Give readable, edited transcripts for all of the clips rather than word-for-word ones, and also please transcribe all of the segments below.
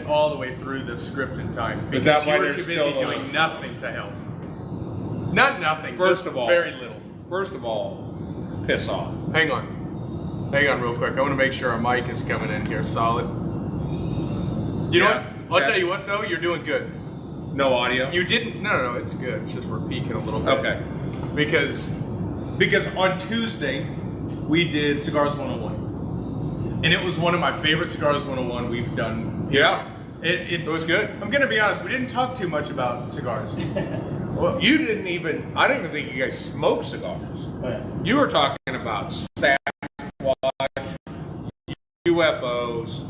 all the way through the script in time. Is Because that you why were there's too busy still doing nothing to help. Not nothing, First just of all, very little. First of all, piss off. Hang on real quick. I want to make sure our mic is coming in here solid. You know what? I'll tell you what though, you're doing good. No audio? You didn't, no, it's good. It's just we're peaking a little bit. Okay. Because on Tuesday, we did Cigars 101. And it was one of my favorite Cigars 101 we've done. Yeah. It was good. I'm going to be honest, we didn't talk too much about cigars. Well, I didn't even think you guys smoked cigars. Oh, yeah. You were talking about Sasquatch, UFOs,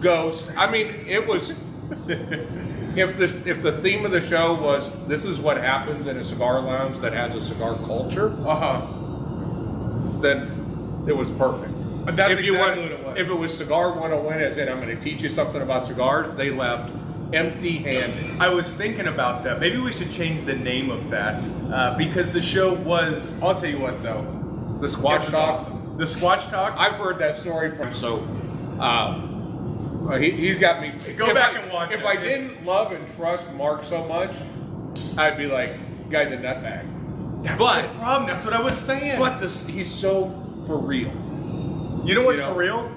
ghosts. I mean, it was. If the theme of the show was this is what happens in a cigar lounge that has a cigar culture, then it was perfect. That's exactly what it was. If it was Cigar 101, as in I'm going to teach you something about cigars, they left empty-handed. I was thinking about that. Maybe we should change the name of that because the show was. I'll tell you what though. The Squatch Talk. Awesome. The Squatch Talk. I've heard that story from he's got me. Go back and watch it. If I didn't love and trust Mark so much, I'd be like, guy's a nutbag. That's the problem. That's what I was saying. But he's so for real. You know what's for real?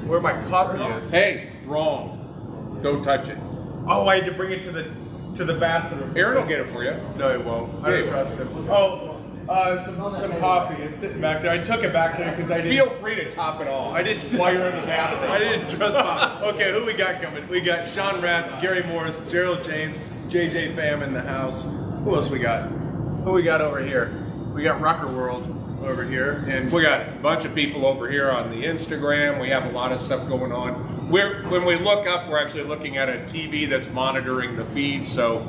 Where my coffee is. Hey, wrong. Don't touch it. Oh, I had to bring it to the bathroom. Aaron will get it for you. No, he won't. I don't trust him. Oh, some coffee. It's sitting back there. I took it back there because I didn't. Feel free to top it off. I didn't. While you're in the bathroom. I didn't trust Bob. Okay, who we got coming? We got Sean Ratz, Gary Morris, Gerald James, JJ Pham in the house. Who else we got? Who we got over here? We got Rocker World over here, and we got a bunch of people over here on the Instagram. We have a lot of stuff going on. When we look up, we're actually looking at a TV that's monitoring the feed, so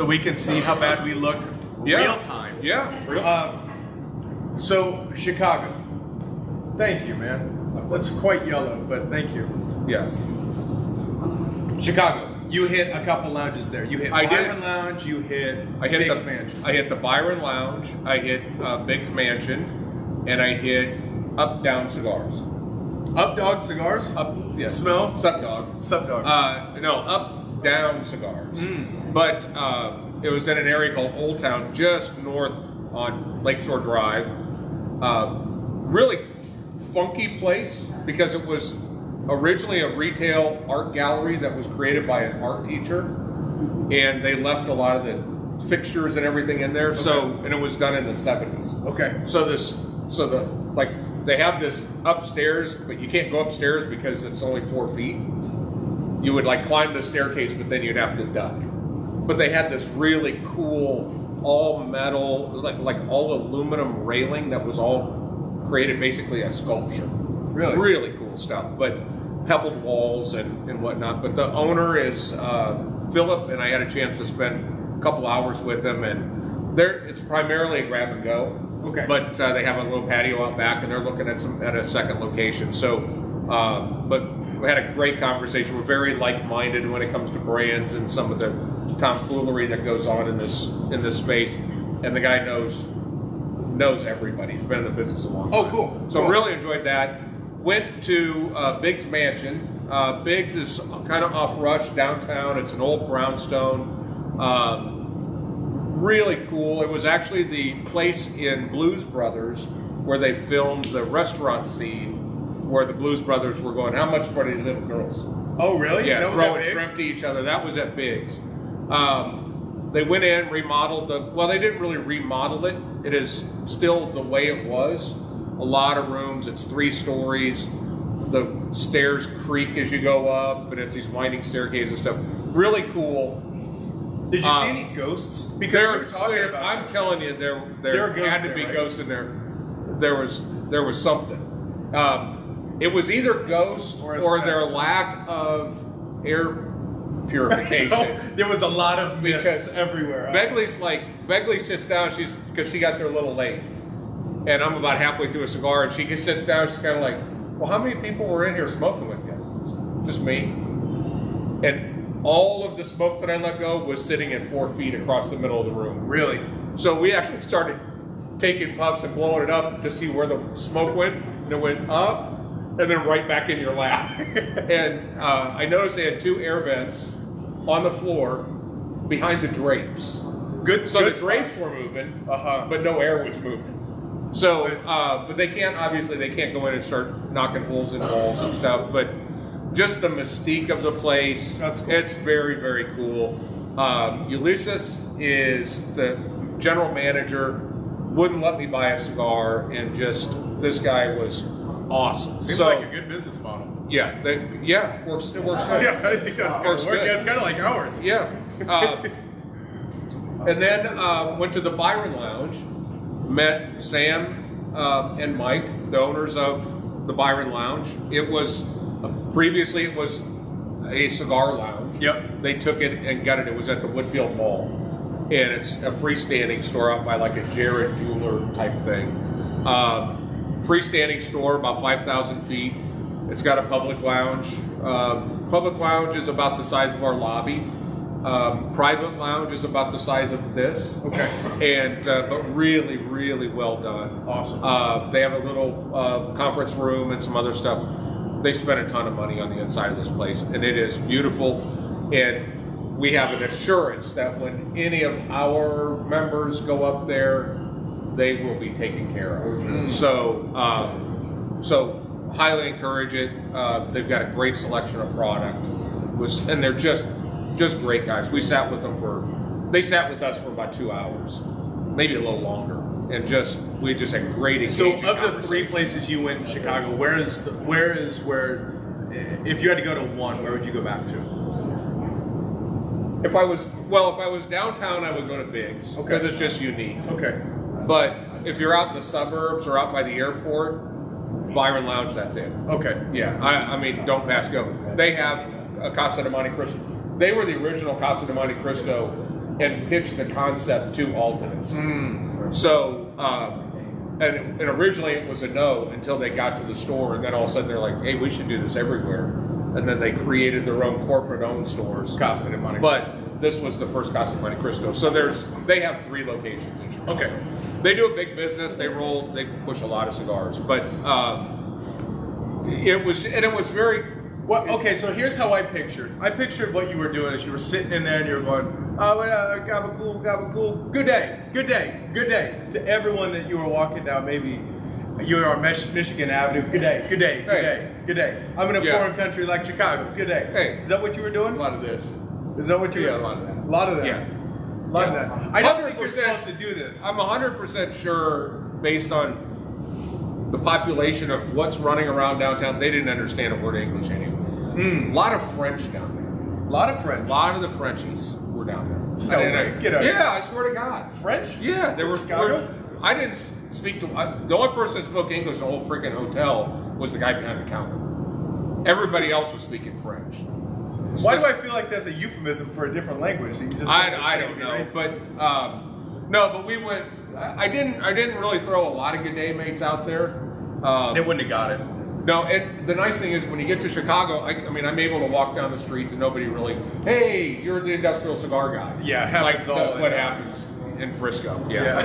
we can see how bad we look real time. Yeah. So Chicago. Thank you, man. That's quite yellow, but thank you. Yes. Chicago. You hit a couple lounges there. You hit Byron Lounge. You hit Biggs Mansion. I hit the Byron Lounge. I hit Biggs Mansion, and I hit Up Down Cigars. Up Dog Cigars. Yes. Smell. Sup Dog. Sup Dog. No, Up Down Cigars. But it was in an area called Old Town, just north on Lakeshore Drive. Really funky place because it was originally a retail art gallery that was created by an art teacher, and they left a lot of the fixtures and everything in there. Okay. And it was done in the 70s. Okay. They have this upstairs, but you can't go upstairs because it's only 4 feet. You would climb the staircase, but then you'd have to duck. But they had this really cool all metal, like all aluminum railing that was all created basically as sculpture. Really? Really cool stuff. But pebbled walls and whatnot. But the owner is Philip, and I had a chance to spend a couple hours with him, and it's primarily a grab and go. Okay. But they have a little patio out back, and they're looking at a second location. So, but we had a great conversation. We're very like-minded when it comes to brands and some of the tomfoolery that goes on in this space. And the guy knows everybody. He's been in the business a long time. Oh, cool. So really enjoyed that. Went to Biggs Mansion. Biggs is kind of off Rush downtown. It's an old brownstone. Really cool. It was actually the place in Blues Brothers where they filmed the restaurant scene where the Blues Brothers were going, how much for the little girls? Oh, really? Yeah, that was throwing at shrimp to each other. That was at Biggs. They went in, remodeled they didn't really remodel it. It is still the way it was. A lot of rooms. It's 3 stories. The stairs creak as you go up, and it's these winding staircases and stuff. Really cool. Did you see any ghosts? Because I'm telling you, there had to be ghosts in there. There was something. It was either ghosts or their lack of air purification. There was a lot of mist everywhere. Begley sits down. Because she got there a little late, and I'm about halfway through a cigar, and she sits down. She's kind of like, "Well, how many people were in here smoking with you?" Just me. And all of the smoke that I let go was sitting at 4 feet across the middle of the room. Really? So we actually started taking puffs and blowing it up to see where the smoke went, and it went up, and then right back in your lap. And I noticed they had 2 air vents on the floor behind the drapes. Good. So good the drapes were moving, Uh-huh. but no air was moving. So, but they can't, obviously, they can't go in and start knocking holes in walls and stuff. But just the mystique of the place, That's cool. It's very, very cool. Ulysses is the general manager, wouldn't let me buy a cigar, and just, this guy was awesome. Seems so, like a good business model. Yeah, it works good. Yeah, I think that's Works good. good. Yeah, it's kind of like ours. Yeah. And then went to the Byron Lounge, met Sam and Mike, the owners of the Byron Lounge. It was, previously it was a cigar lounge. Yep. They took it and got it. It was at the Woodfield Mall. And it's a freestanding store out by like a Jared Jeweler type thing. Freestanding store, about 5,000 feet. It's got a public lounge. Public lounge is about the size of our lobby. Private lounge is about the size of this. Okay. And but really, really well done. Awesome. They have a little conference room and some other stuff. They spent a ton of money on the inside of this place, and it is beautiful. And we have an assurance that when any of our members go up there, they will be taken care of. So, so highly encourage it. They've got a great selection of product, and they're just great guys. They sat with us for about 2 hours, maybe a little longer, and we just had great engagement. So, of the 3 places you went in Chicago, where if you had to go to one, where would you go back to? If I was downtown, I would go to Biggs because it's just unique. Okay. But if you're out in the suburbs or out by the airport, Byron Lounge, that's it. Okay. Yeah, I mean, don't pass go. They have a Casa de Monte Cristo. They were the original Casa de Monte Cristo and pitched the concept to Alton's. So, and originally it was a no until they got to the store, and then all of a sudden they're like, hey, we should do this everywhere. And then they created their own corporate-owned stores. Casa de Monte Cristo. But this was the first Casa de Monte Cristo. So they have 3 locations in Chicago. Okay. They do a big business. They push a lot of cigars. But it was very. Well, okay, so here's how I pictured what you were doing is you were sitting in there and you were going, gabagool, good day, to everyone that you were walking down, maybe you were on Michigan Avenue, good day. I'm in a foreign country like Chicago, good day. Hey. Is that what you were doing? A lot of this. Is that what you were doing? A lot of that. A lot of that. Yeah. A lot of that. I don't think you're supposed to do this. I'm 100% sure, based on the population of what's running around downtown, they didn't understand a word of English anyway. A lot of French down there. A lot of French. A lot of the Frenchies were down there. No way. Get out of here. Yeah, I swear to God. French? Yeah, they were. Chicago? I didn't speak to. The only person that spoke English in the whole freaking hotel was the guy behind the counter. Everybody else was speaking French. Why do I feel like that's a euphemism for a different language? You just I don't know, but no, but we went. I didn't really throw a lot of good day mates out there. They wouldn't have got it. No, and the nice thing is when you get to Chicago, I mean, I'm able to walk down the streets and nobody really, hey, you're the industrial cigar guy. Yeah, it happens all the what time. happens in Frisco. Yeah.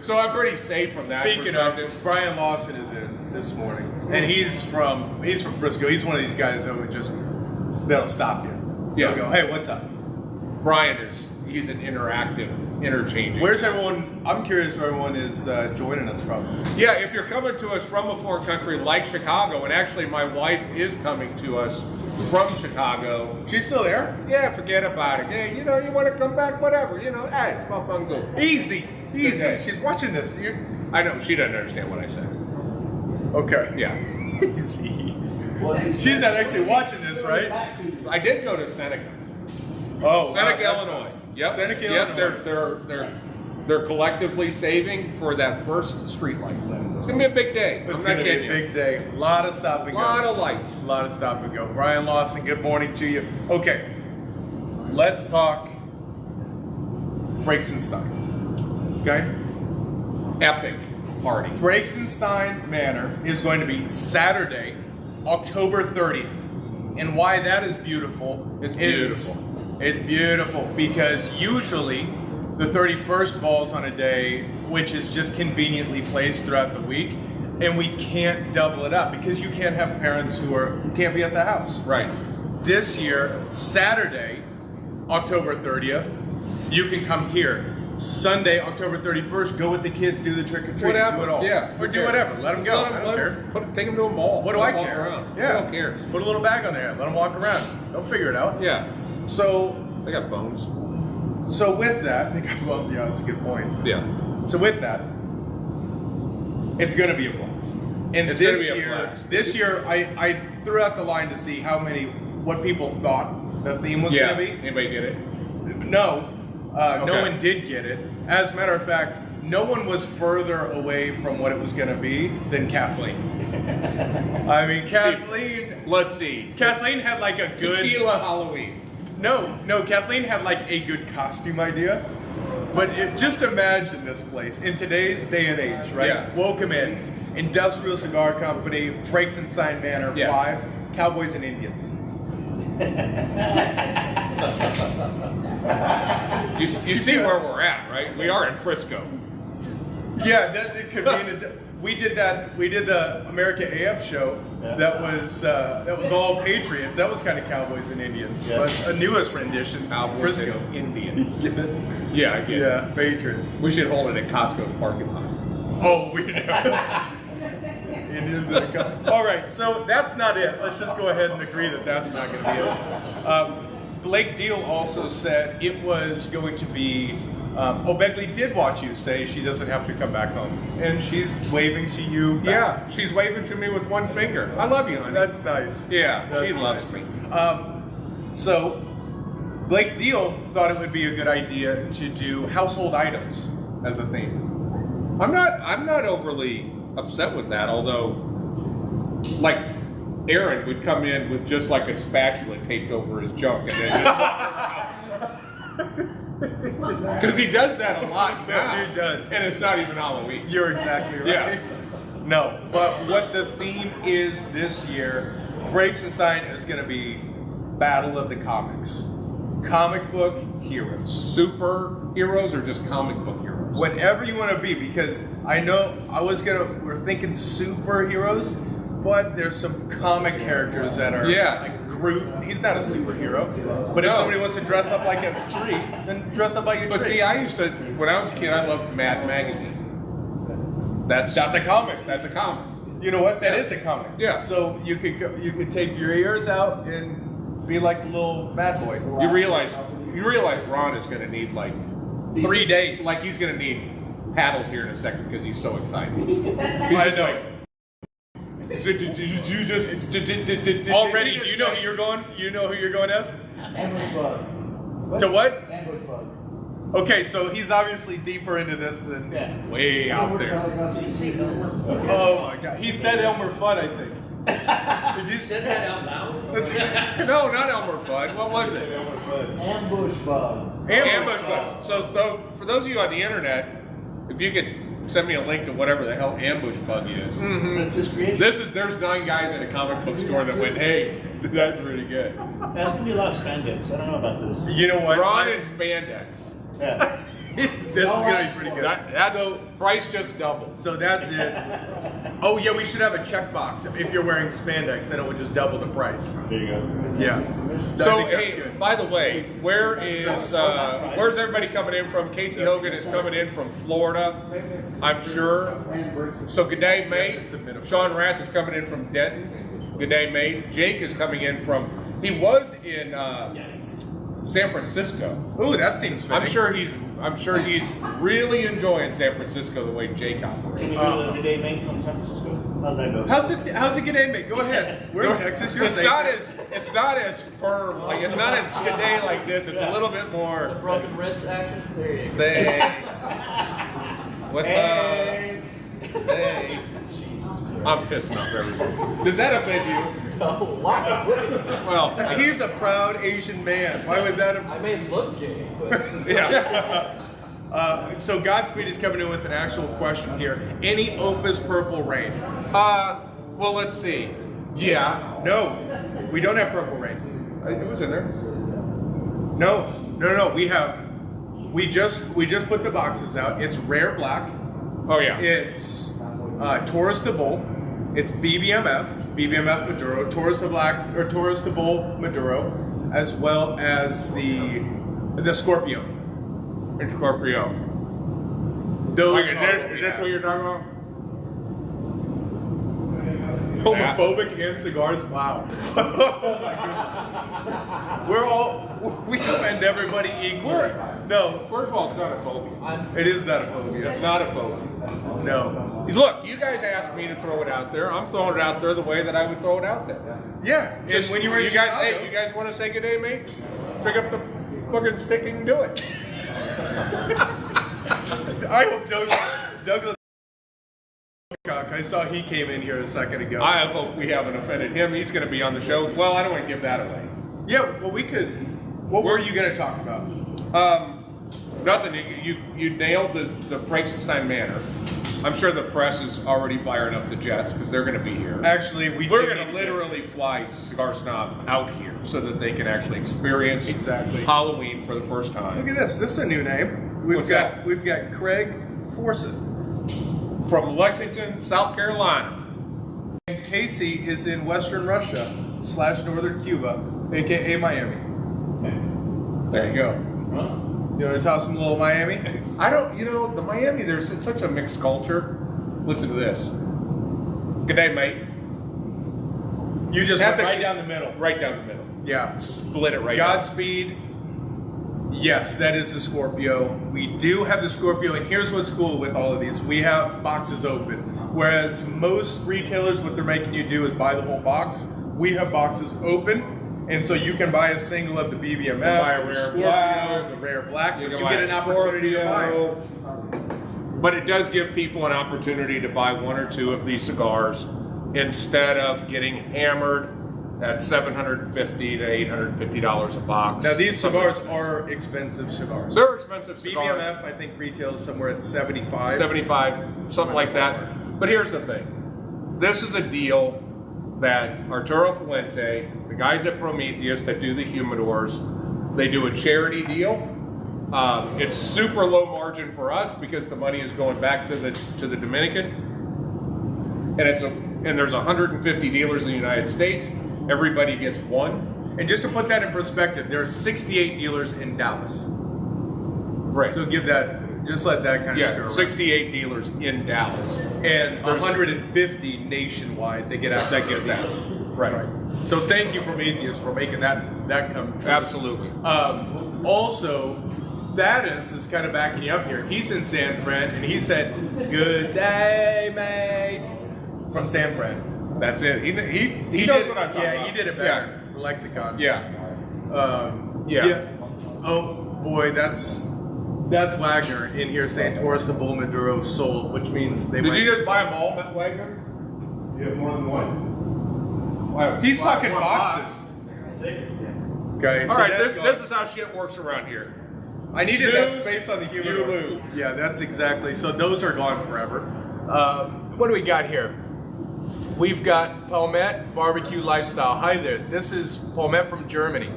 So I'm pretty safe from that Speaking perspective. of, Brian Lawson is in this morning, and he's from Frisco. He's one of these guys that'll stop you. Yeah. They'll go, hey, what's up? Brian he's an interchanging. Where's everyone? I'm curious where everyone is joining us from. Yeah, if you're coming to us from a foreign country like Chicago, and actually my wife is coming to us from Chicago. She's still there? Yeah, forget about it. Hey, you want to come back, whatever. Hey, go. Easy. Okay. She's watching this. I know, she doesn't understand what I said. Okay. Yeah. Easy. She's not actually watching this, right? I did go to Seneca. Oh, Seneca, wow, Illinois. Yep. Seneca, Illinois. They're collectively saving for that first street light. It's gonna be a big day. It's I'm going not to be kidding a big day. A lot of stop and you. go. A lot of lights. A lot of stop and go. Brian Lawson, good morning to you. Okay, let's talk Frankenstein. Okay? Epic party. Frankenstein Manor is going to be Saturday, October 30th. And why that is beautiful it's beautiful because usually the 31st falls on a day which is just conveniently placed throughout the week. and we can't double it up because you can't have parents who can't be at the house. Right. This year, Saturday, October 30th, you can come here. Sunday, October 31st, go with the kids, do the trick or treat, do it all. Yeah. Or do whatever. Let them go. I don't care. Take them to a mall. What do I care? Around. Yeah. Who cares? Put a little bag on their head. Let them walk around. They'll figure it out. Yeah. So They got phones. So with that, yeah, that's a good point. Yeah. So with that, it's going to be a blast. And It's this gonna be a year, blast. this year, I threw out the line to see what people thought the theme was going to be. Anybody get it? No, no Okay. one did get it. As a matter of fact, no one was further away from what it was going to be than Kathleen. I mean, Kathleen. Let's see. Kathleen had like a good Tequila Halloween. No, Kathleen had like a good costume idea. But just imagine this place in today's day and age, right? Yeah. Welcome in. Industrial Cigar Company, Frankenstein Manor, Yeah. 5, Cowboys and Indians. You see where we're at, right? We are in Frisco. Yeah, it could be. We did that. We did the America AF show. Yeah. That was all Patriots. That was kind of Cowboys and Indians. Yeah. But a newest rendition, Cowboys Frisco. and Indians. Get it? Yeah, I get it. Yeah, Patriots. We should hold it at Costco's parking lot. Oh, we do. Indians in a cup. All right, so that's not it. Let's just go ahead and agree that that's not going to be it. Blake Deal also said it was going to be. Begley did watch you say she doesn't have to come back home, and she's waving to you. Back. Yeah, she's waving to me with one finger. I love you, honey. That's nice. Yeah, That's she loves nice. me. So Blake Deal thought it would be a good idea to do household items as a theme. I'm not overly upset with that, although like Aaron would come in with just like a spatula taped over his junk and then because he does that a lot now. That dude does. And it's not even Halloween. You're exactly right. Yeah. No, but what the theme is this year, Frankenstein is going to be Battle of the Comics. Comic book heroes. Superheroes or just comic book heroes? Whatever you want to be, because I know we're thinking superheroes, but there's some comic characters that are like Groot. He's not a superhero. But if No. somebody wants to dress up like a tree, then dress up like a tree. But see, when I was a kid, I loved Mad Magazine. That's a comic. That's a comic. You know what? That Yeah. is a comic. Yeah. So you could take your ears out and be like the little bad boy. You realize Ron is going to need like 3 days. Like he's going to need paddles here in a second because he's so excited. I know. Did you just Already, do you know who you're going? You know who you're going as? Ambush bug. To what? Ambush bug. Okay, so he's obviously deeper into this than way out there? Oh my god. He said Elmer Fudd, I think. Did you Said that out loud? No, not Elmer Fudd. What was it? Ambush bug. Ambush Bug. So for those of you on the internet, if you could send me a link to whatever the hell Ambush Bug is. That's his creation. There's 9 guys at a comic book store that went, hey, that's really good. That's gonna be a lot of spandex. I don't know about this. You know what? Ron and spandex. Yeah. This is gonna be pretty good. That's So- price just doubled. So that's it. Oh yeah, we should have a checkbox. If you're wearing spandex, then it would just double the price. There you go. Yeah. So I think that's hey, good. by the way, where's everybody coming in from? Casey Hogan is coming in from Florida, I'm sure. So good day, mate. Sean Ratz is coming in from Denton. Good day, mate. Jake is coming in from. He was in San Francisco. Ooh, that seems fitting. I'm sure he's really enjoying San Francisco the way Jake operates. Can we do the day mate from San Francisco? How's that go? How's it gonna mate? Go ahead. We're in Texas. You're It's safe. not as firm. Like it's not as good day like this. It's a little bit more. Broken wrist action? There you go. Say what Hey. say. I'm pissing off everybody. Does that offend you? Oh, why? Well, He's a proud Asian man. Why would that have... I may look gay, but yeah. So Godspeed is coming in with an actual question here. Any Opus Purple Rain? Well, let's see. Yeah. No, we don't have Purple Rain. It was in there. No. We just put the boxes out. It's rare black. Oh yeah. It's Taurus de Bull. It's BBMF Maduro, Taurus de Black, or Taurus de Bull Maduro, as well as the Scorpio. And Scorpio. Those Like, are is this what you're talking about? homophobic and cigars? Wow. Oh my goodness. We offend everybody equally. No, First of all, it's not a phobia. it is not a phobia. It's not a phobia. No. Look, you guys asked me to throw it out there. I'm throwing it out there the way that I would throw it out there. Yeah. And when you were in guys, Chicago, hey, you guys want to say good day, mate? Pick up the fucking stick and do it. I hope Douglas. I saw he came in here a second ago. I hope we haven't offended him. He's going to be on the show. Well, I don't want to give that away. Yeah, well, we could. What were you going to talk about? Nothing. You nailed the Frankenstein Manor. I'm sure the press is already firing up the jets because they're going to be here. Actually, we're going to literally fly Cigar Snob out here so that they can actually experience Halloween for the first time. Look at this. This is a new name. We've got Craig Forsyth from Lexington, South Carolina. And Casey is in Western Russia / Northern Cuba, aka Miami. There you go. Huh? You want to toss some little Miami? I don't, the Miami, it's such a mixed culture. Listen to this. Good day, mate. You just went right down the middle. Right down the middle. Yeah. Split it right Godspeed. Yes, that is the Scorpio. We do have the Scorpio, and here's what's cool with all of these. We have boxes open. Whereas most retailers, what they're making you do is buy the whole box. We have boxes open. And so you can buy a single of the BBMF, buy a the rare Scorpio, black, the rare black, you but you get an opportunity to buy. But it does give people an opportunity to buy one or two of these cigars instead of getting hammered at $750 to $850 a box. Now these cigars are expensive cigars. They're expensive cigars. BBMF, I think, retails somewhere at 75. 75, something like that. But here's the thing. This is a deal that Arturo Fuente, the guys at Prometheus that do the humidors, they do a charity deal. It's super low margin for us because the money is going back to the Dominican, and there's 150 dealers in the United States. Everybody gets one. And just to put that in perspective, there are 68 dealers in Dallas. Right. So just let that kind of stir around. 68 dealers in Dallas, and 150 nationwide. They get out. That get that. Right. So thank you, Prometheus, for making that come true. Absolutely. Also, Thaddeus is kind of backing you up here. He's in San Fran, and he said, "Good day, mate," from San Fran. That's it. He knows what I'm talking about. Yeah, he did it better. Yeah. Lexicon. Yeah. Yeah. Oh boy, that's Wagner in here saying Taurus de Bull Maduro sold, which means they. Did you just buy them all, Wagner? You have more than one. Wow. He's talking boxes. Okay. All right. This is how shit works around here. I needed that space on the humidor. You lose. Yeah, that's exactly. So those are gone forever. What do we got here? We've got Palmette Barbecue Lifestyle. Hi there. This is Palmette from Germany.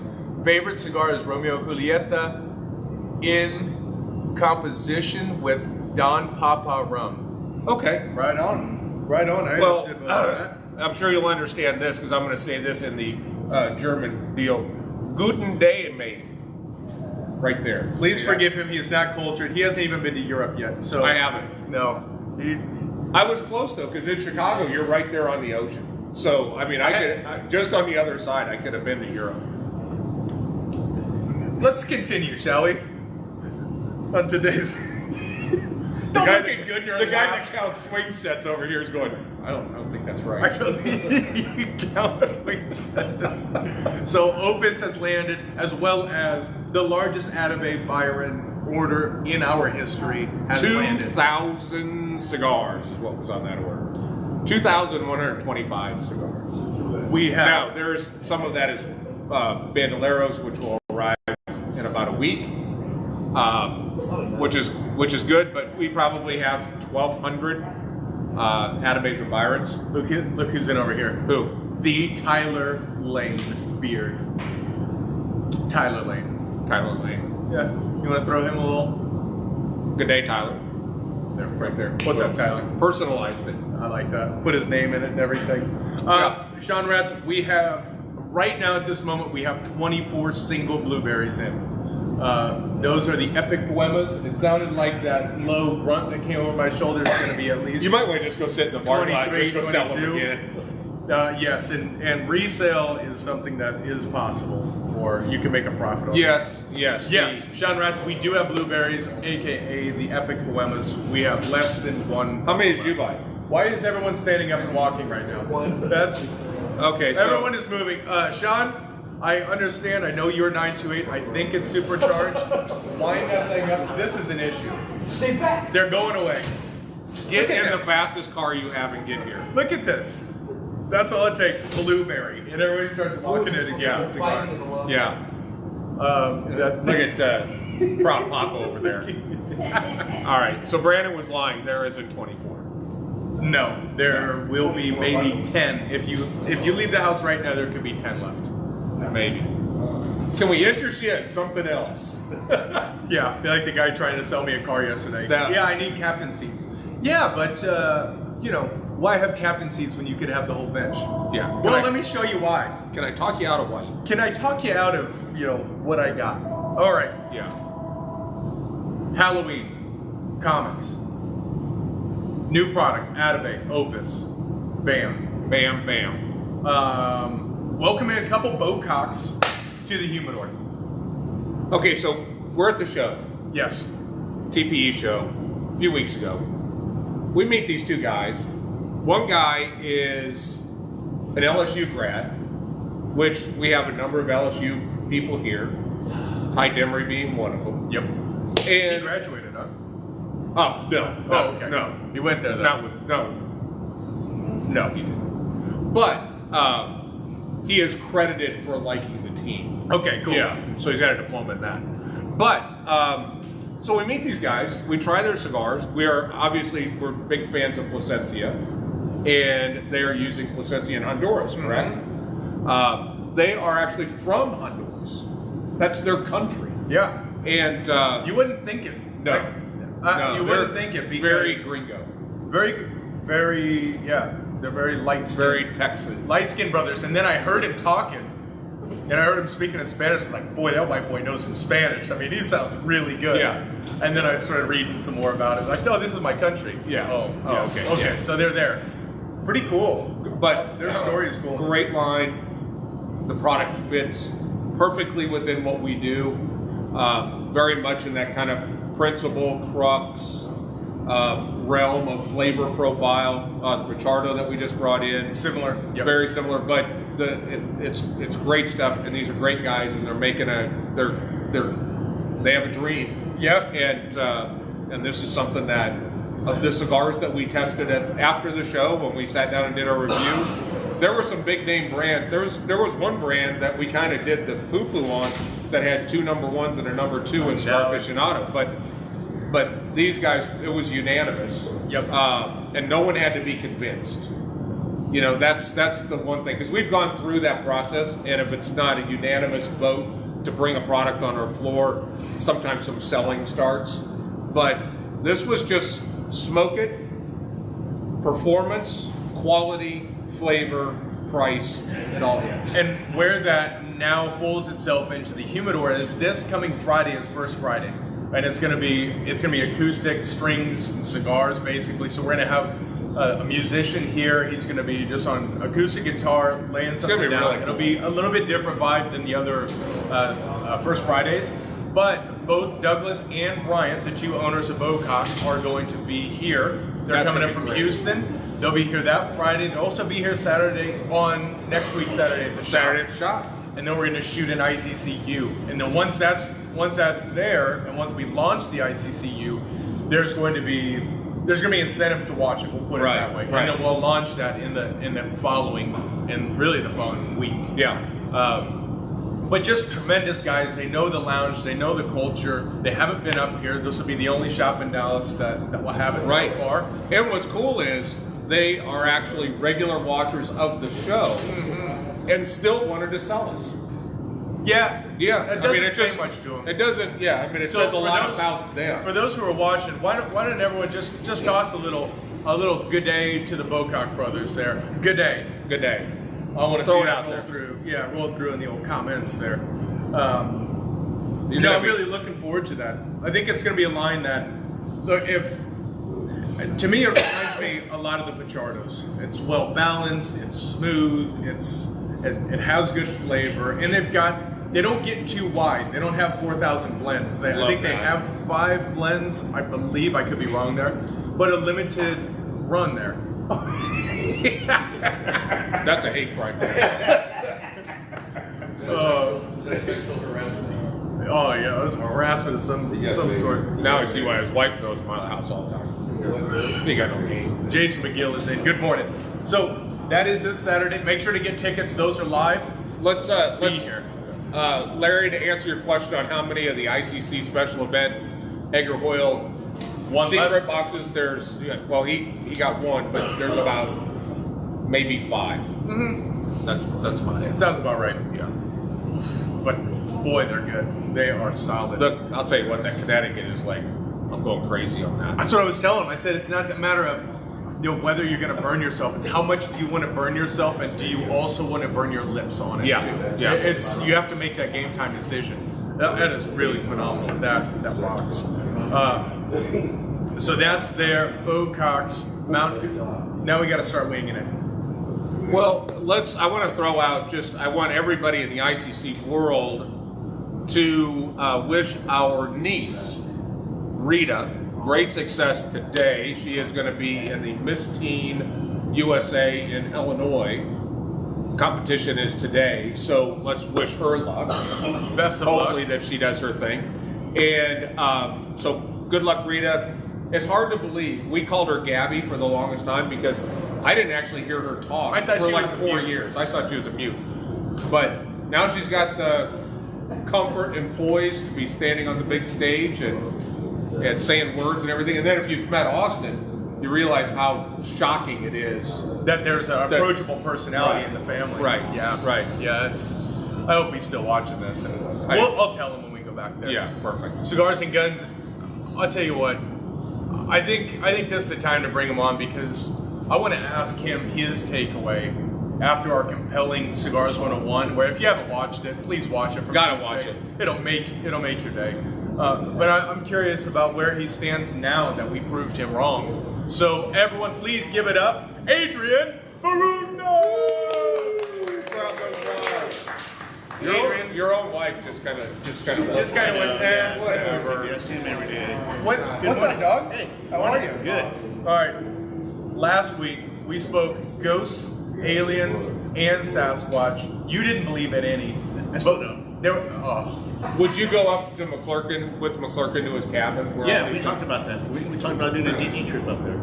Favorite cigar is Romeo Julieta in composition with Don Papa rum. Okay. Right on. Right on. I understood most of that. I'm sure you'll understand this because I'm going to say this in the German deal. Guten Day, mate. Right there. Please forgive him. He is not cultured. He hasn't even been to Europe yet. So I haven't. No. I was close though, because in Chicago you're right there on the ocean. So I mean, just on the other side, I could have been to Europe. Let's continue, shall we? On today's. The guy that counts swing sets over here is going, I don't think that's right. I don't think you count swing sets. So Opus has landed, as well as the largest Atabey Byron order in our history has landed. 2,000 cigars is what was on that order. 2,125 cigars. We have. Now, there's some of that is Bandoleros, which will arrive in about a week. Which is good, but we probably have 1,200 Atabeys and Byrons. Look who's in over here. Who? The Tyler Lane beard. Tyler Lane. Tyler Lane. Yeah. You want to throw him a little? Good day, Tyler. There, right there. What's up, Tyler? Personalized it. I like that. Put his name in it and everything. Sean Rats, we have, right now at this moment, we have 24 single blueberries in. Those are the Epic Poemas. It sounded like that low grunt that came over my shoulder is going to be at least. You might want to just go sit in the bar lot and just go sell them 22. again. Yes, and resale is something that is possible, or you can make a profit on. Yes. Yes, Sean Rats, we do have blueberries, aka the Epic Poemas. We have less than one. How many did you buy? Why is everyone standing up and walking right now? One. That's Okay, so everyone is moving. Sean, I understand. I know you're 928. I think it's supercharged. Wind that thing up. This is an issue. Stay back. They're going away. get Look at in the this. fastest car you have and get here. Look at this. That's all it takes. Blueberry, and everybody starts walking it again. We're fighting in the lobby. Yeah. That's Look at Prop Papa over there. All right, so Brandon was lying. There isn't 24. No, there will be maybe 10. If you leave the house right now, there could be 10 left. Maybe. Can we interest you in something else? Yeah, like the guy trying to sell me a car yesterday. That- Yeah, I need captain seats. Yeah, but why have captain seats when you could have the whole bench? Yeah. Well, let me show you why. Can I talk you out of white? Can I talk you out of what I got? All right, Yeah. Halloween comics, new product, Atabay, Opus, bam. Bam, bam. Welcoming a couple Bococks to the humidor. Okay, so we're at the show, Yes. TPE show, a few weeks ago. We meet these two guys. One guy is an LSU grad, which we have a number of LSU people here, Ty Demery being one of them. Yep. He And graduated, huh? oh no, okay. no, He went there, though. not with no, he didn't. But he is credited for liking the team. Okay, cool. Yeah, so he's got a diploma in that. But so we meet these guys, we try their cigars. We're big fans of Plasencia, and they are using Plasencia in Honduras, correct? They are actually from Honduras. That's their country. Yeah. And You wouldn't think it. no, no, You wouldn't think it because very gringo, very, yeah. They're very light-skinned. very Texan. Light-skinned brothers. And then I heard him talking, and I heard him speaking in Spanish. It's like, boy, that white boy knows some Spanish. I mean, he sounds really good. Yeah. And then I started reading some more about it. Like, no, this is my country. Yeah. Oh, Oh, yeah. okay. Okay. Yeah. So they're there. Pretty cool. But Their story is cool. Great line. The product fits perfectly within what we do. Very much in that kind of principle crux realm of flavor profile. The Pichardo that we just brought in, Similar. Yep. very similar, but it's great stuff, and these are great guys, and they're making they have a dream. Yep. And this is something that of the cigars that we tested after the show when we sat down and did our review. There were some big name brands. There was one brand that we kind of did the poo-poo on that had 2 number 1s and a number 2 in Cigar Aficionado, but these guys, it was unanimous. Yep. And no one had to be convinced. That's the one thing, because we've gone through that process, and if it's not a unanimous vote to bring a product on our floor, sometimes some selling starts. But this was just smoke it, performance, quality, flavor, price, it all hits. And where that now folds itself into the humidor is this coming Friday is First Friday, and it's gonna be acoustic strings and cigars basically. So we're gonna have a musician here. He's gonna be just on acoustic guitar, laying something gonna be down. really It'll cool. be a little bit different vibe than the other First Fridays. But both Douglas and Bryant, the 2 owners of Bocock, are going to be here. They're That's coming gonna in be from great. Houston. They'll be here that Friday. They'll also be here Saturday on next week Saturday at the Saturday at shop. the shop. And then we're going to shoot an ICCU. And then once that's there, and once we launch the ICCU, there's going to be incentives to watch it. We'll put it Right, that way. right. And then we'll launch that in the following week. Yeah. But just tremendous guys. They know the lounge. They know the culture. They haven't been up here. This will be the only shop in Dallas that will have it Right. so far. And what's cool is they are actually regular watchers of the show and still wanted to sell us. Yeah, Yeah, It doesn't say much to them. It doesn't. Yeah, I mean, it So says a for lot those- about them. For those who are watching, why don't everyone just toss a little good day to the Bocock brothers there. Good day. Good day. I want to Throw see it that out roll there. through. Yeah, roll through in the old comments there. You're I'm gonna be- really looking forward to that. I think it's going to be a line that, look, to me, it reminds me a lot of the Pachardos. It's well balanced, it's smooth, it has good flavor, and they don't get too wide. They don't have 4,000 blends. I Love think they that. have 5 blends. I believe, I could be wrong there, but a limited run there. That's a hate crime. Sexual harassment. Oh yeah, it was harassment of some sort. Now I see why his wife throws him out of the house all the time. He got no game. Jason McGill is in. Good morning. So that is this Saturday. Make sure to get tickets. Those are live. Let's here. Larry, to answer your question on how many of the ICC special event Edgar Hoyle One secret less? boxes. There's he got one, but there's about maybe 5. That's about it. Sounds about right. Yeah. But boy, they're good. They are solid. Look, I'll tell you what, that Connecticut is like. I'm going crazy on that. That's what I was telling him. I said it's not a matter of whether you're going to burn yourself. It's how much do you want to burn yourself, and do you also want to burn your lips on it Yeah, too? yeah. You have to make that game time decision. That is really phenomenal. That box. So that's their Bocock's Mount. Now we got to start winging it. Well, I want to throw out I want everybody in the ICC world to wish our niece, Rita, great success today. She is going to be in the Miss Teen USA in Illinois. Competition is today, so let's wish her luck. Best of Hopefully luck. that she does her thing. And so good luck, Rita. It's hard to believe. We called her Gabby for the longest time because I didn't actually hear her talk I thought for she like was a 4 mute. years. I thought she was a mute. But now she's got the comfort and poise to be standing on the big stage and saying words and everything. And then if you've met Austin, you realize how shocking it is. That there's an approachable personality Right. in the family. Right. Yeah. Right. Yeah. I hope he's still watching this, and I'll tell him when we go back there. Yeah, perfect. Cigars and Guns. I'll tell you what. I think this is the time to bring him on because I want to ask him his takeaway after our compelling Cigars 101. Where if you haven't watched it, please watch it. from Gotta Tuesday. watch it. It'll make your day. But I'm curious about where he stands now that we proved him wrong. So everyone, please give it up, Adrian Baruna. Your own wife just kind of Just kind of went, whatever. Yeah, I see him every day. What's up, dog? Hey, how are you? Good. All right. Last week we spoke ghosts, aliens, and Sasquatch. You didn't believe in any. I still don't. Would you go up to McClurkin to his cabin? Where Yeah, all we these- talked about that. We talked about doing a DD trip up there.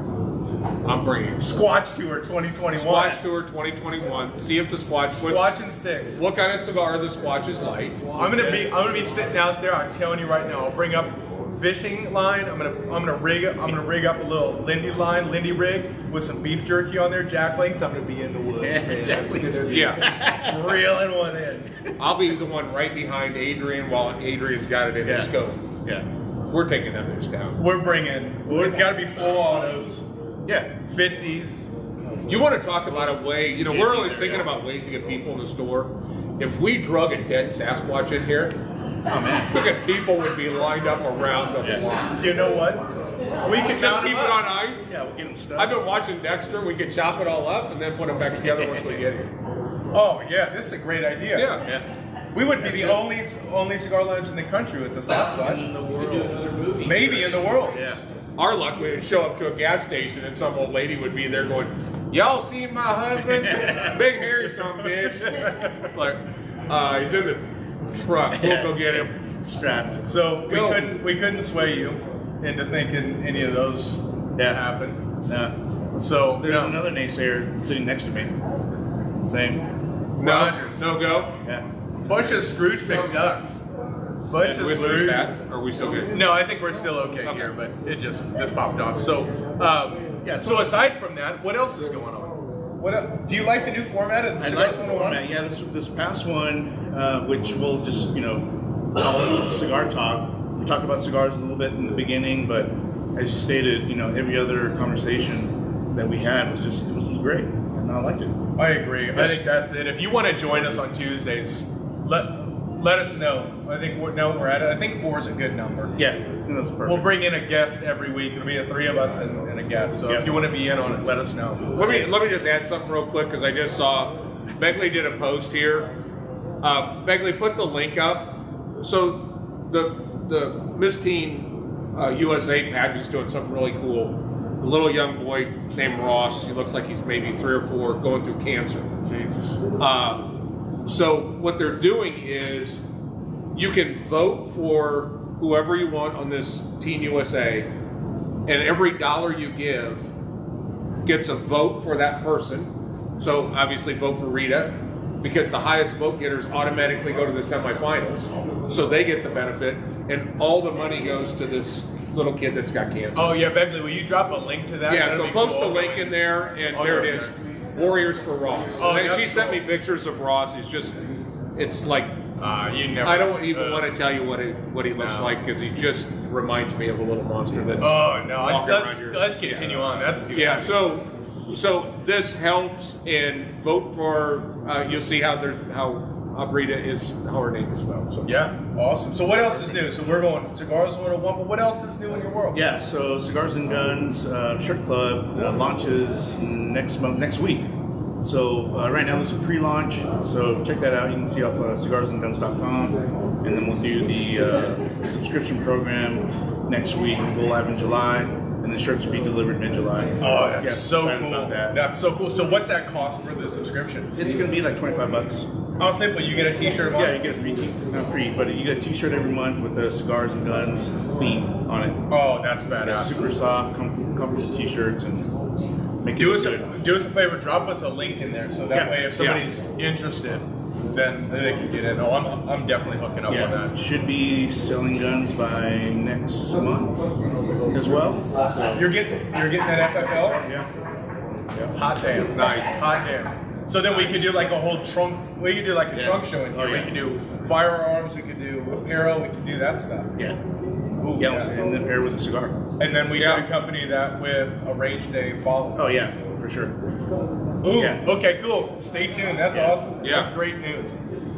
I'm bringing Squatch Tour 2021. Squatch Tour 2021. See if the Squatch. Squatch and sticks. What kind of cigar the Squatch is like? I'm gonna be sitting out there. I'm telling you right now. I'll bring up fishing line. I'm gonna rig up a little Lindy rig with some beef jerky on there. Jack links. I'm gonna be in the woods. Man. Jack links. Yeah, Reeling one in. I'll be the one right behind Adrian while Adrian's got it in his Yeah. scope. Yeah. We're taking that bitch down. We're bringing. It's got to be full autos, Yeah. 50s. You want to talk about a way? You know, we're always thinking Yeah. about ways to get people in the store. If we drug a dead Sasquatch in here, Oh man. look at people would be lined up around the block. You know what? We could Just keep it on ice. Yeah, we'll get him stuck. I've been watching Dexter. We could chop it all up and then put them back together once we get here. Oh yeah, this is a great idea. Yeah. We would be the only cigar lounge in the country with the Sasquatch. in the Do world. another movie. Maybe in the world. Yeah. Our luck, we would show up to a gas station and some old lady would be there going, "Y'all seen my husband? Big hairy son of a bitch." Like, he's in the truck. We'll go get him. Strapped. So Go. we couldn't sway you into thinking any of those happened. So There's another naysayer sitting next to me. Same. No, Rogers. no go. Yeah. Bunch of Scrooge McDucks. Bunch Did of we lose Scrooge. that? Are we still good? No, I think we're still okay here, but this popped off. So so aside from that, what else is going on? Do you like the new format of the I Cigars like the 101? format. Yeah, this past one, which we'll just call Cigar Talk. We talked about cigars a little bit in the beginning, but as you stated, every other conversation that we had was it was great, and I liked it. I agree. I think that's it. If you want to join us on Tuesdays, let us know. I think we're at it. I think 4 is a good number. Yeah, I think that's perfect. We'll bring in a guest every week. It'll be the 3 of us and a guest. So if you want to be in on it, let us know. Let me just add something real quick because I just saw Begley did a post here. Begley, put the link up. So the Miss Teen USA pageant's doing something really cool. A little young boy named Ross. He looks like he's maybe 3 or 4, going through cancer. Jesus. So what they're doing is you can vote for whoever you want on this Teen USA, and every dollar you give gets a vote for that person. So obviously vote for Rita, because the highest vote getters automatically go to the semifinals. So they get the benefit, and all the money goes to this little kid that's got cancer. Oh yeah, Begley, will you drop a link to that? Yeah, That'd so be post cool. a link in there, and Oh, there yeah, it is. there. Warriors for Ross. Oh, And that's she sent cool. me pictures of Ross. It's like, You never. I don't even want to tell you what he looks No. like, because he just reminds me of a little monster that's Oh no! walking Let's around your- let's continue on. That's too Yeah, bad. so this helps, and vote for. You'll see how Rita is, how her name is spelled. So Yeah, awesome. So what else is new? So we're going Cigars 101, but what else is new in your world? Yeah, so Cigars and Guns Shirt Club launches next week. So right now there's a pre-launch, so check that out. You can see off cigarsandguns.com, and then we'll do the subscription program next week. We'll go live in July, and the shirts will be delivered mid-July. Oh, that's Yeah, so excited cool. about that. That's so cool. So what's that cost for the subscription? It's going to be like $25. How simple? You get a T-shirt. a month? Yeah, you get a free not free, but you get a T-shirt every month with the Cigars and Guns theme on it. Oh, that's Yeah, badass. super soft, comfortable T-shirts, and make Do it us good. do us a favor. Drop us a link in there, so that Yeah. way, if somebody's interested, then they can get in. Oh, I'm definitely hooking up on Yeah, that. should be selling guns by next month as well. You're getting that FFL. Yeah. Hot damn. Nice. Hot damn. So then we could do like a whole trunk. We could do like a Yes. trunk show in here. Oh, yeah. We could do firearms. We could do apparel. We could do that stuff. Yeah. Ooh, Yeah, and then pair with a cigar. And then we Yeah. could accompany that with a range day follow. Oh yeah, for sure. Ooh, Yeah. okay, cool. Stay tuned. That's awesome. Yeah. That's great news.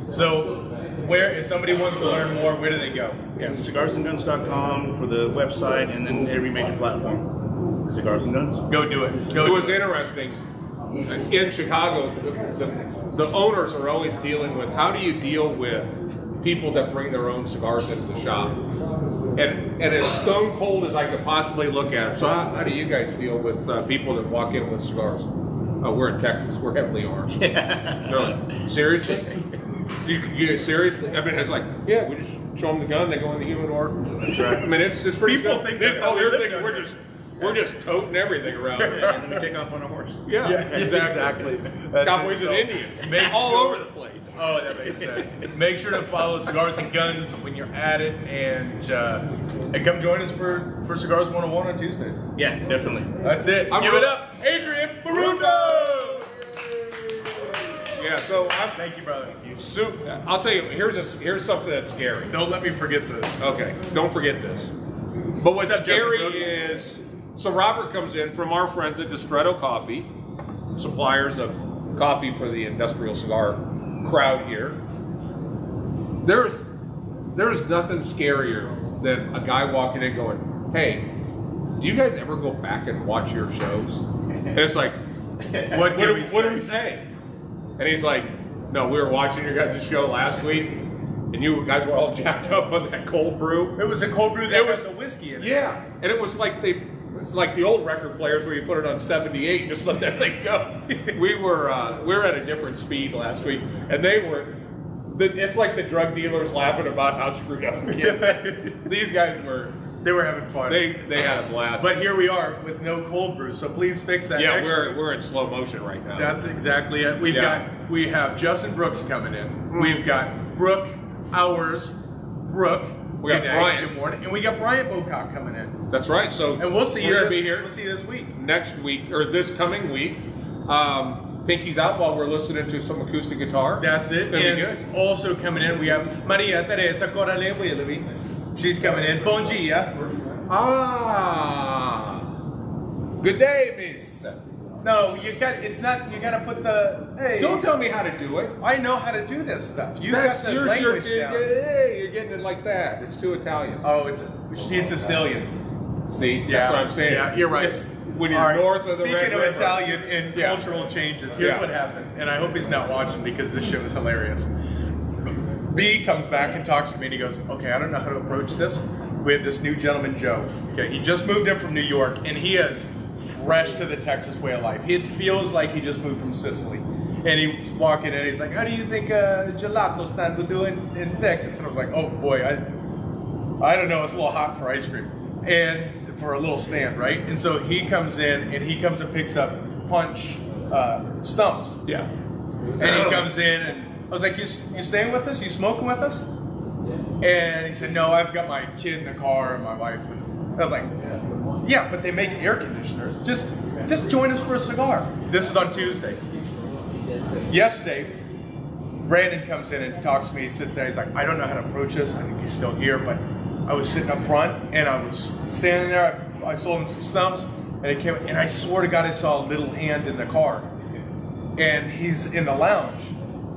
So, where if somebody wants to learn more, where do they go? Yeah, cigarsandguns.com for the website, and then every major platform. Cigars and Guns. Go do it. Go it do was interesting. In Chicago, the owners are always dealing with, how do you deal with people that bring their own cigars into the shop? And as stone cold as I could possibly look at it. So how do you guys deal with people that walk in with cigars? Oh, we're in Texas. We're heavily armed. They're like, seriously? You seriously? I mean, it's like, yeah, we just show them the gun. They go in the humidor. That's right. I mean, it's pretty People simple. think that's how we They're live thinking down we're just toting everything around. And then we take off on a horse. Yeah, exactly. That's Cowboys it. and So, Indians, make all sure- over the place. Oh, that makes sense. Make sure to follow Cigars and Guns when you're at it, and come join us for Cigars 101 on Tuesdays. Yeah, definitely. That's it. I'm Give real- it up, Adrian Barundo. Yeah, so Thank you, brother. I'll tell you. Here's something that's scary. Don't let me forget this. Okay, don't forget this. But what's What's up, Justin scary Brooks? is, so Robert comes in from our friends at Distretto Coffee, suppliers of coffee for the industrial cigar crowd here. There's nothing scarier than a guy walking in going, "Hey, do you guys ever go back and watch your shows?" And it's like, What do do we say? And he's like, "No, we were watching your guys' show last week, and you guys were all jacked up on that cold brew." It was a cold brew that It has was- a whiskey in it. Yeah, and it was like the old record players where you put it on 78 and just let that thing go. we were at a different speed last week, and they were. It's like the drug dealers laughing about how screwed up we get. These guys were. They were having fun. They had a blast. But here we are with no cold brew, so please fix that. yeah, next week. we're in slow motion right now. That's exactly it. We have Justin Brooks coming in. Mm-hmm. We've got Brooke Hours. Brooke. We got good day, Brian. Good morning. And we got Bryant Bocock coming in. That's right. So And we'll see you We're gonna this, be here We'll see you this week. next week or this coming week. Pinky's out while we're listening to some acoustic guitar. That's it. It's gonna and be good. also coming in, we have Maria Teresa Corale Willoughby. She's coming in. Bon dia. Ah. Good day, miss. No, you got. It's not. You got to put the. Hey. Don't tell me how to do it. I know how to do this stuff. You That's got the you're language down. hey, you're getting it like that. It's too Italian. Oh, she's Sicilian. See, Yeah. that's what I'm saying. Yeah, you're right. It's when you're All right, north of the speaking Red of River. Italian and Yeah. cultural changes, here's Yeah. what happened, and I hope he's not watching because this show is hilarious. B comes back and talks to me, and he goes, "Okay, I don't know how to approach this. We have this new gentleman, Joe. Okay, he just moved in from New York, and he is fresh to the Texas way of life. It feels like he just moved from Sicily." And he's walking in, he's like, "How do you think gelato stand would do in Texas?" And I was like, "Oh boy, I don't know. It's a little hot for ice cream and for a little stand, right?" And so he comes in, and he comes and picks up punch stumps. Yeah. And he comes in, and I was like, you staying with us? You smoking with us?" And he said, "No, I've got my kid in the car and my wife." And I was like, "Yeah, but they make air conditioners. Just join us for a cigar." This is on Tuesday. Yesterday, Brandon comes in and talks to me. He sits there. He's like, "I don't know how to approach this. I think he's still here, but I was sitting up front and I was standing there. I sold him some stumps, and he came. And I swear to God, I saw a little hand in the car, and he's in the lounge.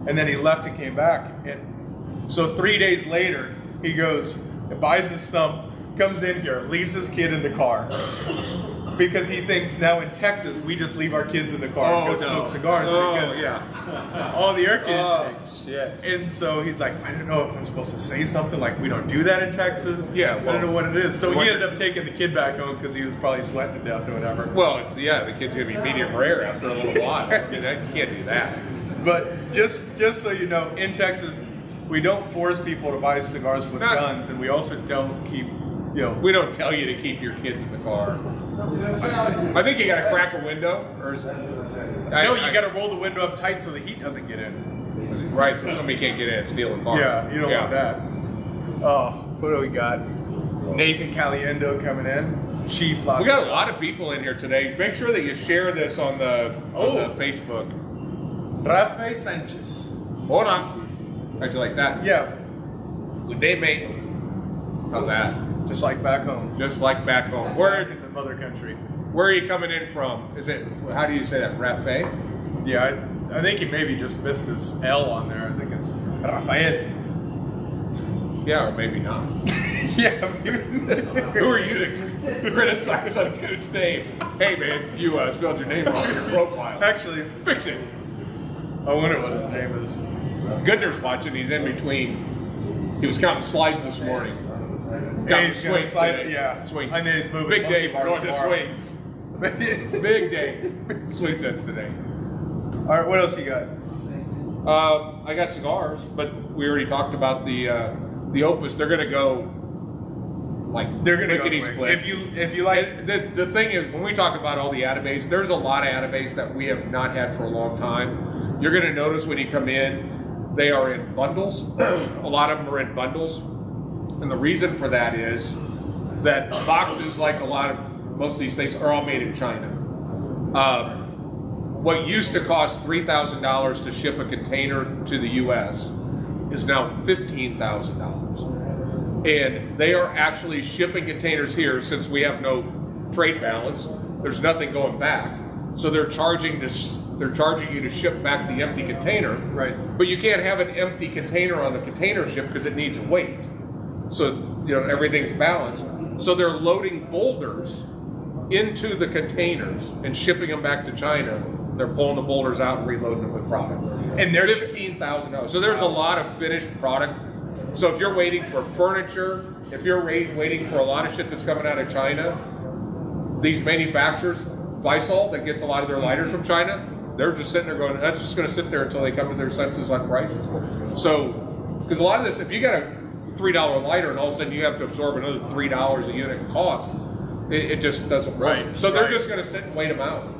And then he left and came back. And so 3 days later, he goes, buys his stump, comes in here, leaves his kid in the car. Because he thinks now in Texas, we just leave our kids in the car and go smoke cigars. Because yeah. all the air conditioning. Shit. And so he's like, "I don't know if I'm supposed to say something like we don't do that in Texas." Yeah, I don't know what it is. So what- he ended up taking the kid back home because he was probably sweating to death or whatever. Well, yeah, the kid's gonna be medium rare after a little while. You can't do that. But just so you know, in Texas, we don't force people to buy cigars with Not- guns, and we also don't keep, We don't tell you to keep your kids in the car. I think you got to crack a window, or is, no, you got to roll the window up tight so the heat doesn't get in. right, so somebody can't get in and steal the car. Yeah, you don't want that. Oh, what do we got? Nathan Caliendo coming in. Chief. We got a lot of people in here today. Make sure that you share this on the Facebook. Rafael Sanchez. Hold on. How'd you like that? Yeah, Good day, mate. How's that? just like back home. Just like back home. Back Where in the mother country. are you coming in from? Is it, how do you say that? Rafe? Yeah, I think he maybe just missed his L on there. I think it's Rafael. Yeah, or maybe not. Yeah, maybe. Who are you to criticize some dude's name? Hey, man, you spelled your name wrong in your profile. Actually, Fix it. I wonder what his name is. Goodner's watching. He's in between. He was counting slides this morning. Counting He's gonna swings slide today. it, yeah. Swings. I know he's moving Big day. monkey bars Going to tomorrow. swings. Big day. Swing sets today. All right, what else you got? I got cigars, but we already talked about the Opus. They're gonna go like They're gonna go lickety quick. split. If you like, And the thing is, when we talk about all the Atabase, there's a lot of Atabase that we have not had for a long time. You're going to notice when you come in, they are in bundles. A lot of them are in bundles. And the reason for that is that boxes, like most of these things, are all made in China. What used to cost $3,000 to ship a container to the U.S. is now $15,000. And they are actually shipping containers here since we have no trade balance. There's nothing going back, so they're charging you to ship back the empty container. Right. But you can't have an empty container on the container ship because it needs weight. So everything's balanced. So they're loading boulders into the containers and shipping them back to China. They're pulling the boulders out and reloading them with product. And they're $15,000. So there's a lot of finished product. So if you're waiting for furniture, if you're waiting for a lot of shit that's coming out of China, these manufacturers, Visol, that gets a lot of their lighters from China, they're just sitting there going, that's just going to sit there until they come to their senses on prices. So, because a lot of this, if you got a $3 lighter and all of a sudden you have to absorb another $3 a unit in cost, it just doesn't work. Right, So they're right. just going to sit and wait them out.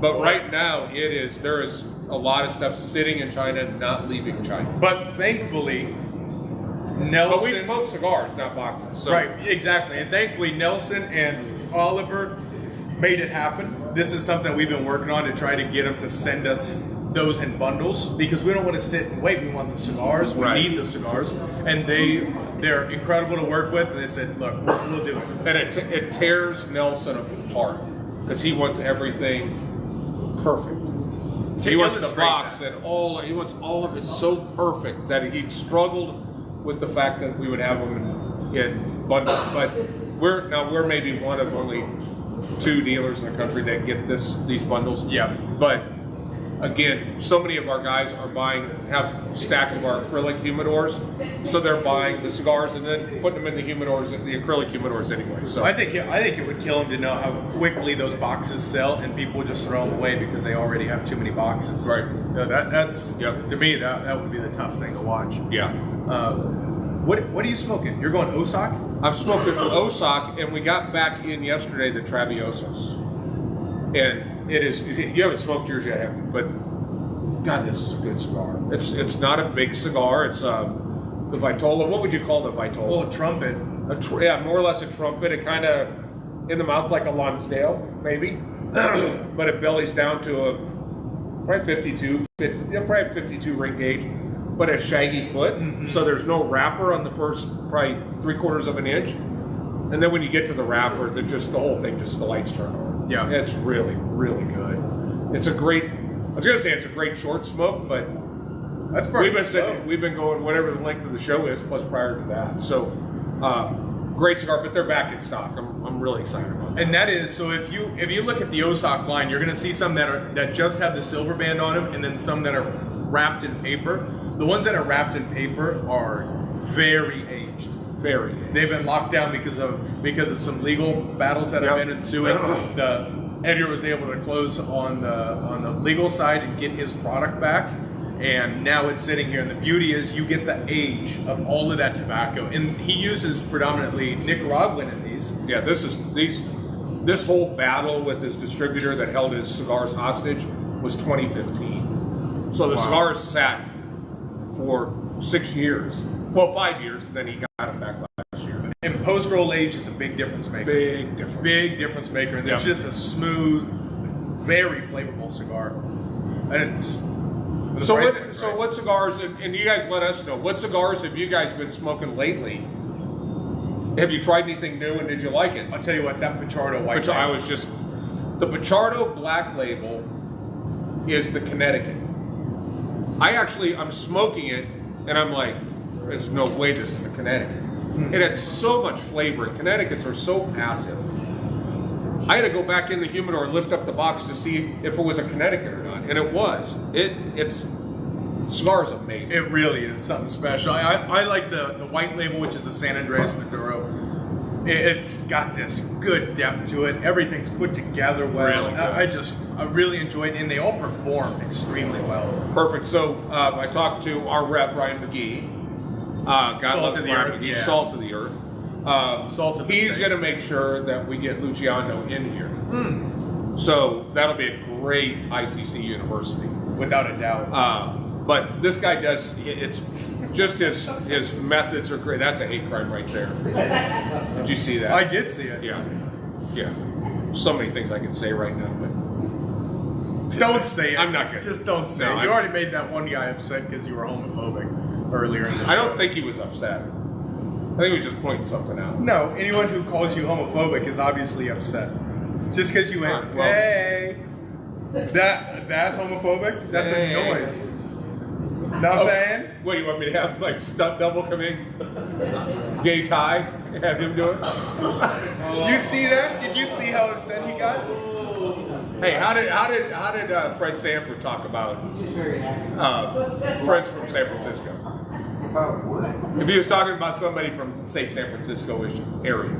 But right now, there is a lot of stuff sitting in China, not leaving China. but thankfully, But we Nelson. smoke cigars, not boxes. So. Right, exactly. And thankfully, Nelson and Oliver made it happen. This is something we've been working on to try to get them to send us those in bundles because we don't want to sit and wait. We want the cigars. We Right. need the cigars. And they're incredible to work with. And they said, look, we'll do it. And it tears Nelson apart. because he wants everything perfect. He wants the box that he wants all of it so perfect that he struggled with the fact that we would have them in bundles. But we're maybe one of only 2 dealers in the country that get these bundles. Yeah. But again, so many of our guys have stacks of our acrylic humidors, so they're buying the cigars and then putting them in the humidors, the acrylic humidors anyway. So I think it would kill them to know how quickly those boxes sell, and people just throw them away because they already have too many boxes. Right. So that's to me that would be the tough thing to watch. Yeah. What are you smoking? You're going Osaka? I'm smoking Osaka, and we got back in yesterday the Traviosos, and it is. You haven't smoked yours yet, have you? But God, this is a good cigar. It's not a big cigar. It's the Vitola. What would you call the Vitola? Well, a trumpet. Yeah, more or less a trumpet. It kind of in the mouth like a Lonsdale, maybe, but it bellies down to a probably 52 ring gauge, but a shaggy foot. Mm-hmm. So there's no wrapper on the first probably 3/4 of an inch, and then when you get to the wrapper, the whole thing the lights turn on. Yeah, it's really, really good. It's a great. I was gonna say it's a great short smoke, but that's we've been going whatever the length of the show is, plus prior to that. So great cigar, but they're back in stock. I'm really excited about that. And that is so. If you look at the Osaka line, you're gonna see some that just have the silver band on them, and then some that are wrapped in paper. The ones that are wrapped in paper are very aged. They've been locked down because of some legal battles that have been ensuing. Edgar was able to close on the legal side and get his product back, and now it's sitting here. And the beauty is you get the age of all of that tobacco, and he uses predominantly Nicaraguan in these. Yeah, this whole battle with his distributor that held his cigars hostage was 2015. So the cigars sat for 6 years. Well, 5 years, and then he got them back last year. And post-roll age is a big difference maker. Big difference maker. And it's just a smooth, very flavorful cigar. And what cigars, and you guys let us know, what cigars have you guys been smoking lately? Have you tried anything new, and did you like it? I'll tell you what, that Pichardo white label. The Pichardo Black Label is the Connecticut. I'm smoking it, and I'm like, there's no way this is a Connecticut. It had so much flavor, and Connecticut's are so passive. I had to go back in the humidor and lift up the box to see if it was a Connecticut or not, and it was. Cigar is amazing. It really is something special. I like the white label, which is a San Andreas Maduro. It's got this good depth to it. Everything's put together well. Really good. I really enjoy it, and they all perform extremely well. Perfect. So I talked to our rep, Ryan McGee. God loves Ryan McGee. Yeah. Salt of the earth. He's going to make sure that we get Luciano in here. So that'll be a great ICC university. Without a doubt. But this guy does, it's just his methods are great. That's a hate crime right there. Did you see that? I did see it. Yeah. So many things I can say right now, but don't say it. I'm not going to. Just don't say it. You already made that one guy upset because you were homophobic earlier in the show. I don't think he was upset. I think he was just pointing something out. No, anyone who calls you homophobic is obviously upset. Just because you went, hey, that's homophobic? That's a noise. Nothing? What, you want me to have like stunt double come in? Gay tie? Have him do it? You see that? Did you see how upset he got? Hey, how did Fred Sanford talk about friends from San Francisco? About what? If he was talking about somebody from, say, San Francisco-ish area,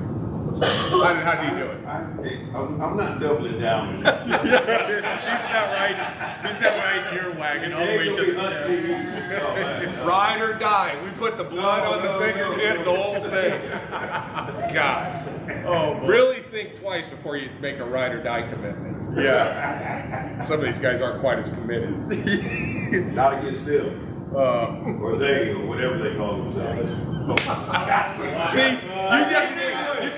how do you do it? I'm not doubling down on that. He's not riding your wagon all the way to the top. Ride or die. We put the blood on the fingertip, the whole thing. God. Oh, boy. Really think twice before you make a ride or die commitment. Yeah. Some of these guys aren't quite as committed. Not against them. Or they, or whatever they call themselves. See,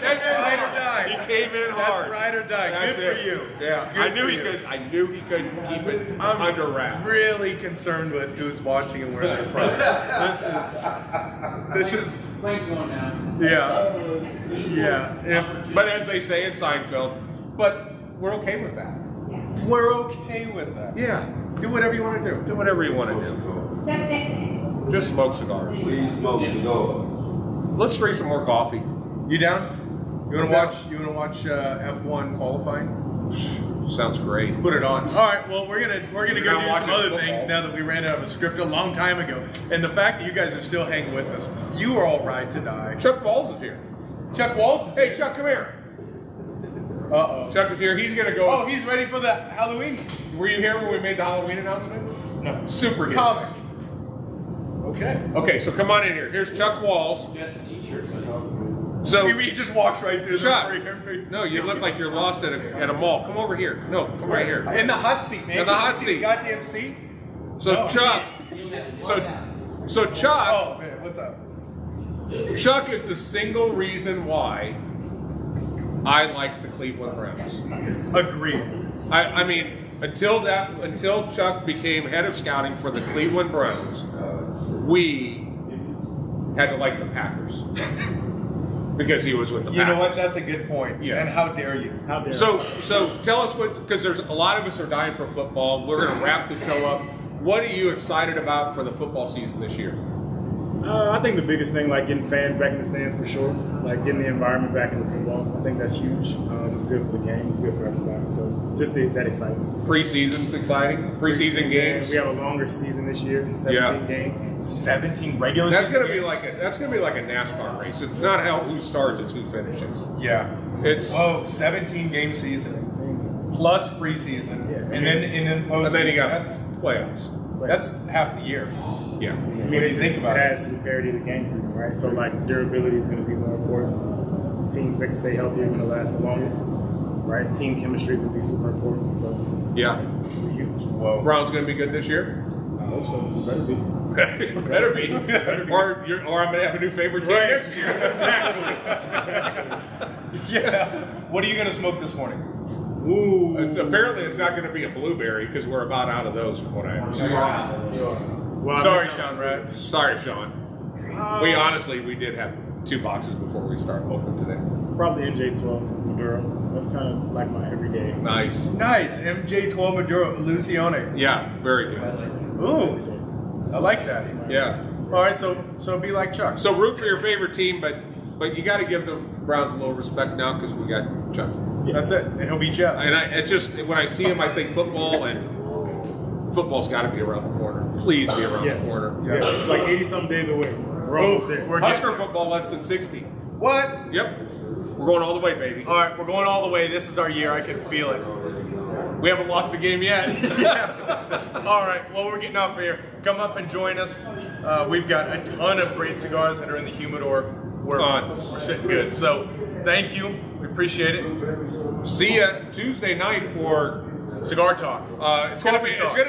that's ride or die. He came in hard. That's ride or die. That's Good for you. Yeah, Good I knew for he you. could. I knew he could keep it under wraps. Really concerned with who's watching and where they're from. This is. Flames going down. Yeah. But as they say in Seinfeld, but we're okay with that. We're okay with that. Yeah. Do whatever you want to do. Do whatever you want to do. Just smoke cigars. We smoke cigars. Let's drink some more coffee. You down? You want to watch? You want to watch F1 qualifying? Sounds great. Put it on. All right. Well, we're gonna go do watch some other football. things now that we ran out of a script a long time ago. And the fact that you guys are still hanging with us, you are all right to die. Chuck Walls is here. Chuck Waltz. Hey, Chuck, come here. Uh-oh. Chuck is here. He's gonna go. Oh, he's ready for the Halloween. Were you here when we made the Halloween announcement? No. Super good. Comic. Okay. Okay, so come on in here. Here's Chuck Walls. You got the t-shirts. So He just walks right through Chuck. the No, you look like you're lost at a mall. Come over here. No, come right here. in the hot seat, man. In the Can you hot see seat. the goddamn seat. So No. Chuck. So Chuck. Oh man, what's up? Chuck is the single reason why I like the Cleveland Browns. Agreed. I mean, until Chuck became head of scouting for the Cleveland Browns, we had to like the Packers because he was with the You Packers. know what? That's a good point. Yeah. And how dare you? How dare So tell us because there's a lot of us are dying for football. We're going to wrap the show up. What are you excited about for the football season this year? I think the biggest thing, like getting fans back in the stands for sure, like getting the environment back in the football. I think that's huge. It's good for the game. It's good for everybody. So just that excitement. Preseason's exciting. Preseason games. We have a longer season this year, 17 games. 17 regular That's season gonna be games? like a NASCAR race. It's not who starts; it's who finishes. Yeah. It's 17 game season plus preseason, Yeah. and then postseason. and then you got that's playoffs. that's half the year. Yeah. I What mean, do you think about it it? adds to the parity of the game, for you, right? So like durability is going to be more important. Teams that can stay healthy are going to last the longest, right? Team chemistry is going to be super important. So Yeah. it's gonna be huge. Whoa. Brown's gonna be good this year. I hope so. It better be. Better be. Or I'm gonna have a new favorite team Right. next year. Yeah. What are you gonna smoke this morning? Ooh. Apparently, it's not gonna be a blueberry because we're about out of those, from what I understand. Well, I Sorry, missed out. Sean Rats. Sorry, Sean. We did have 2 boxes before we started open today. Probably NJ12 Maduro. That's kind of like my everyday. Nice. Nice. MJ12 Maduro Lucione. Yeah, very good. Ooh. I like that. Yeah. All right, so be like Chuck. So root for your favorite team, but you got to give the Browns a little respect now because we got Chuck. That's it. And he'll beat you up. And when I see him, I think football, and football's got to be around the corner. Please be around Yes. the corner. Yeah. It's like 80-some days away. We're almost there. We're Husker football less than 60. What? Yep. We're going all the way, baby. All right, we're going all the way. This is our year. I can feel it. We haven't lost a game yet. All right, well, we're getting off here. Come up and join us. We've got a ton of great cigars that are in the humidor. We're sitting good. So thank you. We appreciate it. See ya Tuesday night for Cigar Talk. it's gonna Coffee be talk. it's gonna